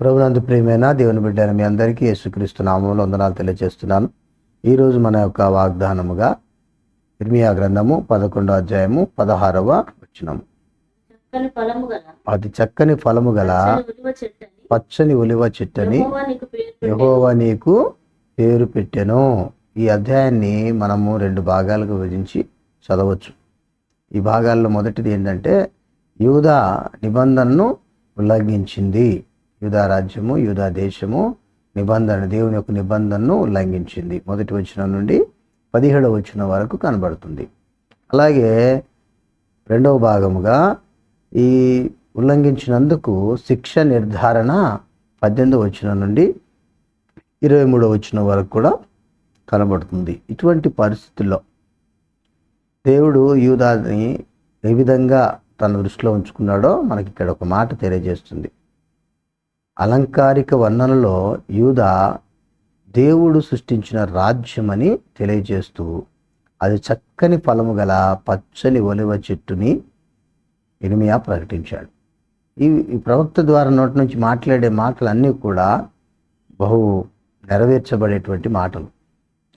ప్రభునందు ప్రియమైన దేవుని బిడ్డైన మీ అందరికీ యేసుక్రీస్తు నామములో వందనాలు తెలియజేస్తున్నాను. ఈరోజు మన యొక్క వాగ్దానముగా ఇర్మియా గ్రంథము 11వ అధ్యాయము 16వ వచనము. అది చక్కని ఫలము గల పచ్చని ఒలివ చెట్టని యెహోవా నీకు పేరు పెట్టెను. ఈ అధ్యాయాన్ని మనము 2 భాగాలుగా విభజించి చదవచ్చు. ఈ భాగాల్లో మొదటిది ఏంటంటే యూదా నిబంధనను ఉల్లంఘించింది. యూదా రాజ్యము, యూదా దేశము దేవుని యొక్క నిబంధనను ఉల్లంఘించింది. 1వ వచనం నుండి 17వ వచనం వరకు కనబడుతుంది. అలాగే 2వ భాగముగా ఈ ఉల్లంఘించినందుకు శిక్ష నిర్ధారణ 18వ వచనం నుండి 23వ వచనం వరకు కూడా కనబడుతుంది. ఇటువంటి పరిస్థితుల్లో దేవుడు యూదాని ఏ విధంగా తన దృష్టిలో ఉంచుకున్నాడో మనకి ఇక్కడ ఒక మాట తెలియజేస్తుంది. అలంకారిక వర్ణనలో యూదా దేవుడు సృష్టించిన రాజ్యమని తెలియజేస్తూ అది చక్కని ఫలము గల పచ్చని ఒలివ చెట్టుని ఇర్మియా ప్రకటించాడు. ఈ ప్రవక్త ద్వారా నోటి నుంచి మాట్లాడే మాటలన్నీ కూడా బహు నెరవేర్చబడేటువంటి మాటలు.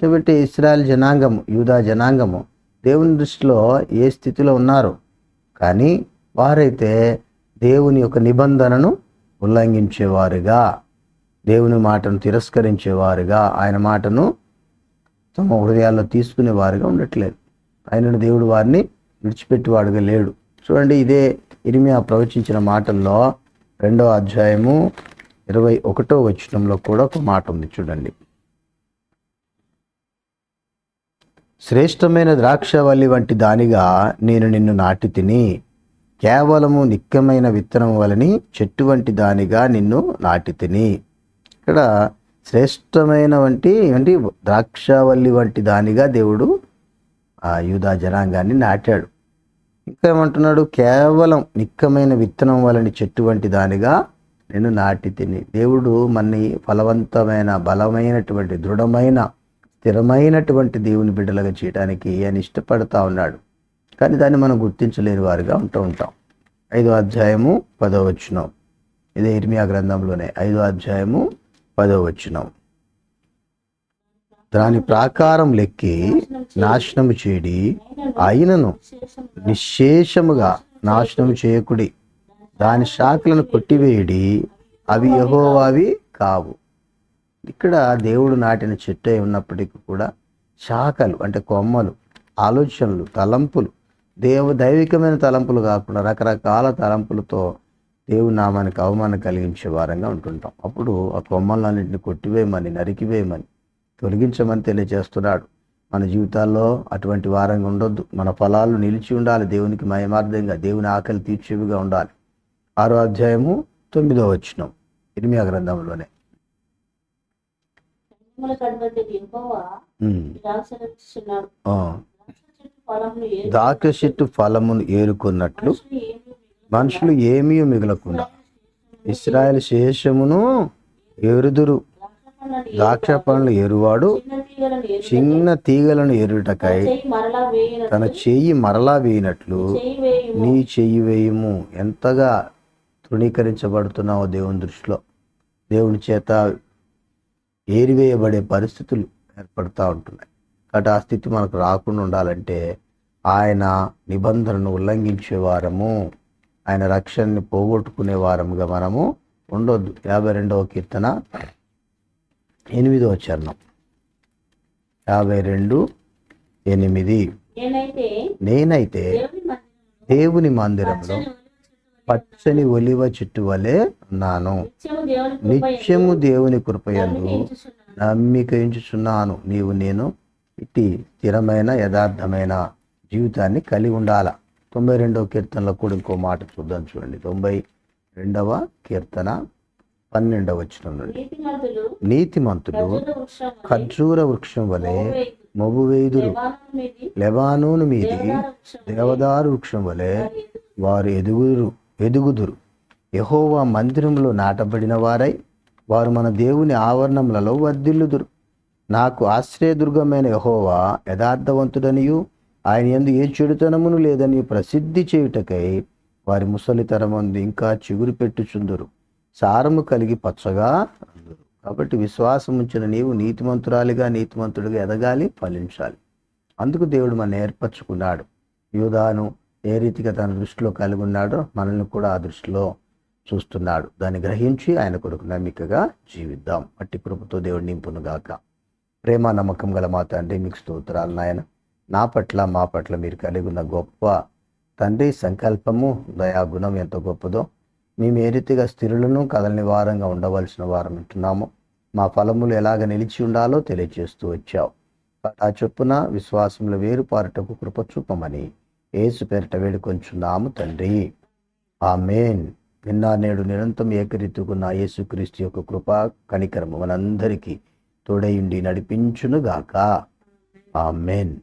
కాబట్టి ఇశ్రాయేల్ జనాంగము, యూదా జనాంగము దేవుని దృష్టిలో ఏ స్థితిలో ఉన్నారు, కానీ వారైతే దేవుని యొక్క నిబంధనను ఉల్లంఘించేవారుగా, దేవుని మాటను తిరస్కరించేవారుగా, ఆయన మాటను తమ హృదయాల్లో తీసుకునేవారుగా ఉండట్లేదు. ఆయనను దేవుడు వారిని విడిచిపెట్టేవాడుగా లేడు. చూడండి, ఇదే ఇర్మియా ప్రవచించిన మాటల్లో 2వ అధ్యాయము 21వ వచనంలో కూడా ఒక మాట ఉంది. చూడండి, శ్రేష్టమైన ద్రాక్షవల్లి వంటి దానిగా నేను నిన్ను నాటి తిని, కేవలము నిత్యమైన విత్తనం వలని చెట్టు వంటి దానిగా నిన్ను నాటి తిని. ఇక్కడ శ్రేష్టమైన వంటి ద్రాక్షవల్లి వంటి దానిగా దేవుడు ఆ యూదా జనాంగాన్ని నాటాడు. ఇంకా ఏమంటున్నాడు? కేవలం నిత్యమైన విత్తనం వలని చెట్టు వంటి దానిగా నేను నాటి తిని. దేవుడు మనని ఫలవంతమైన, బలమైనటువంటి, దృఢమైన, స్థిరమైనటువంటి దేవుని బిడ్డలుగా చేయడానికి ఆయన ఇష్టపడతా ఉన్నాడు. కానీ దాన్ని మనం గుర్తించలేని వారుగా ఉంటాం. 5వ అధ్యాయము 10వ వచనం. ఇదే ఇర్మియా గ్రంథంలోనే 5వ అధ్యాయము 10వ వచనం. దాని ప్రాకారం లెక్కి నాశనము చేయడి, అయినను నిశ్శేషముగా నాశనము చేయకుడి. దాని శాఖలను కొట్టివేయడి, అవి యెహోవావి కావు. ఇక్కడ దేవుడు నాటిన చెట్టు ఉన్నప్పటికీ కూడా శాఖలు అంటే కొమ్మలు, ఆలోచనలు, తలంపులు, దైవికమైన తలంపులు కాకుండా రకరకాల తలంపులతో దేవుని నామానికి అవమానం కలిగించే వారంగా ఉంటుంటాం. అప్పుడు ఆ కొమ్మలన్నింటినీ కొట్టివేయమని, నరికివేయమని, తొలగించమని తెలియజేస్తున్నాడు. మన జీవితాల్లో అటువంటి వారంగా ఉండొద్దు. మన ఫలాలు నిలిచి ఉండాలి. దేవునికి మయమార్థంగా, దేవుని ఆకలి తీర్చేవిగా ఉండాలి. 6వ అధ్యాయము 9వ వచనం ఇర్మియా గ్రంథంలోనే. ద్రాక్ష చెట్టు ఫలమును ఏరుకున్నట్లు మనుషులు ఏమీ మిగలకుండా ఇశ్రాయేలు శేషమును ఏరుదురు. ద్రాక్ష పండ్లు ఏరువాడు చిన్న తీగలను ఏరుటకై తన చెయ్యి మరలా వేయినట్లు నీ చెయ్యి వేయము. ఎంతగా తృణీకరించబడుతున్నావో దేవుని దృష్టిలో. దేవుని చేత ఏరివేయబడే పరిస్థితులు ఏర్పడుతూ ఉంటున్నాయి. కాబట్టి ఆ స్థితి మనకు రాకుండా ఉండాలంటే ఆయన నిబంధనను ఉల్లంఘించే వారము, ఆయన రక్షణని పోగొట్టుకునే వారముగా మనము ఉండొద్దు. 52వ కీర్తన 8వ చరణం. 52:8. నేనైతే దేవుని మందిరంలో పచ్చని ఒలివ చెట్టు వలె ఉన్నాను. నిత్యము దేవుని కృపయందు నమ్మిక ఉంచుచున్నాను. నేను ఇట్టి స్థిరమైన, యథార్థమైన జీవితాన్ని కలిగి ఉండాల. 92వ కీర్తనలో కూడా ఇంకో మాట చూద్దాం. చూడండి, 92వ కీర్తన 12వ వచనం నుండి. నీతిమంతులు ఖర్జూర వృక్షం వలె మొబువేయుదురు, లెబానోను మీది దేవదారు వృక్షం వలె వారు ఎదుగుదురు. యెహోవా మందిరంలో నాటబడిన వారై వారు మన దేవుని ఆవరణములలో వర్ధిల్లుదురు. నాకు ఆశ్రయదుర్గమైన యెహోవా యథార్థవంతుడనియు ఆయన యందు ఏ చెడుతనమును లేదని ప్రసిద్ధి చేయుటకై వారి ముసలితరమందు ఇంకా చిగురు పెట్టుచుందురు. సారము కలిగి పచ్చగా రంగురు. కాబట్టి విశ్వాసం ఉంచిన నీవు నీతిమంతురాలిగా నీతిమంతుడిగా ఎదగాలి, ఫలించాలి. అందుకు దేవుడు మన ఏర్పరచుకున్నాడు. యూదాను ఏ రీతిగా తన దృష్టిలో కలిగి ఉన్నాడో మనల్ని కూడా ఆ దృష్టిలో చూస్తున్నాడు. దాన్ని గ్రహించి ఆయన కొరకు నమ్మికగా జీవిద్దాం. అట్టి కృపతో దేవుడు నింపునుగాక. ప్రేమ నమ్మకం గల మా తండ్రి, మీకు స్తోత్రాలు నాయన. నా పట్ల మా పట్ల మీరు కలిగి ఉన్న గొప్ప తండ్రి సంకల్పము, దయాగుణం ఎంత గొప్పదో. మేము ఏ రీతిగా స్థిరులను కదలని వారంగా ఉండవలసిన వారం ఉంటున్నాము. మా ఫలములు ఎలాగ నిలిచి ఉండాలో తెలియజేస్తూ వచ్చావు. ఆ చొప్పున విశ్వాసంలో వేరుపారుటకు కృప చూపమని యేసు పేరిట వేడుకొంచున్నాము తండ్రి. ఆమేన్. నిన్న నేడు నిరంతరం ఏకరీతిగున్న యేసుక్రీస్తు యొక్క కృప కనికరము మనందరికీ తోడయుండి నడిపించునుగాక. ఆమేన్.